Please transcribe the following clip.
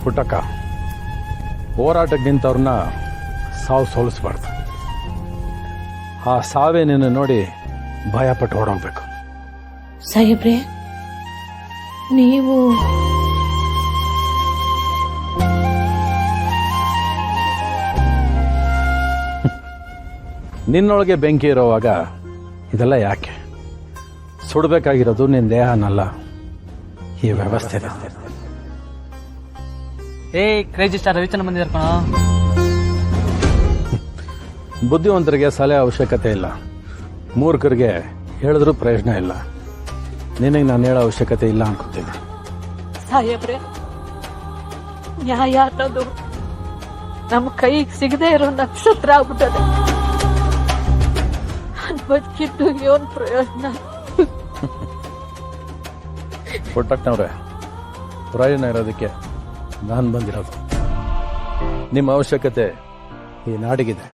ಪುಟ್ಟಕ್ಕ, ಹೋರಾಟಕ್ಕೆ ನಿಂತವ್ರನ್ನ ಸಾವು ಸೋಲಿಸ್ಬಾರ್ದು. ಆ ಸಾವೇ ನಿನ್ನ ನೋಡಿ ಭಯಪಟ್ಟು ಓಡೋಗ್ಬೇಕು. ಸಾಹೇಬ್ರೆ, ನೀವು ನಿನ್ನೊಳಗೆ ಬೆಂಕಿ ಇರೋವಾಗ ಇದೆಲ್ಲ ಯಾಕೆ? ಸುಡಬೇಕಾಗಿರೋದು ನಿನ್ನ ದೇಹನಲ್ಲ, ಈ ವ್ಯವಸ್ಥೆ. ಕ್ರೇಜಿ ಸ್ಟಾರ್ ರವಿಚಂದ್ರ ಬಂದಿದ್ದಾರೆ ಕಣ. ಬುದ್ಧಿವಂತರಿಗೆ ಸಲಹೆ ಅವಶ್ಯಕತೆ ಇಲ್ಲ, ಮೂರ್ಖರಿಗೆ ಹೇಳಿದ್ರೂ ಪ್ರಯೋಜನ ಇಲ್ಲ. ನಿನಗೆ ನಾನು ಹೇಳೋ ಅವಶ್ಯಕತೆ ಇಲ್ಲ ಅನ್ಕೋತೀನಿ. ಸಾಹೇಬ್ರೆ, ನ್ಯಾಯ ಅನ್ನೋದು ನಮ್ಮ ಕೈಗೆ ಸಿಗದೆ ಇರೋ ನಕ್ಷತ್ರ ಆಗ್ಬಿಟ್ಟದೆ. ಬದುಕಿದ್ದು ಏನ್ ಪ್ರಯೋಜನ? ಪುಟ್ಟಕ್ಕನವ್ರೆ, ಪ್ರಯೋಜನ ಇರೋದಕ್ಕೆ ನಾನು ಬಂದಿರೋದು. ನಿಮ್ಮ ಅವಶ್ಯಕತೆ ಈ ನಾಡಿಗಿದೆ.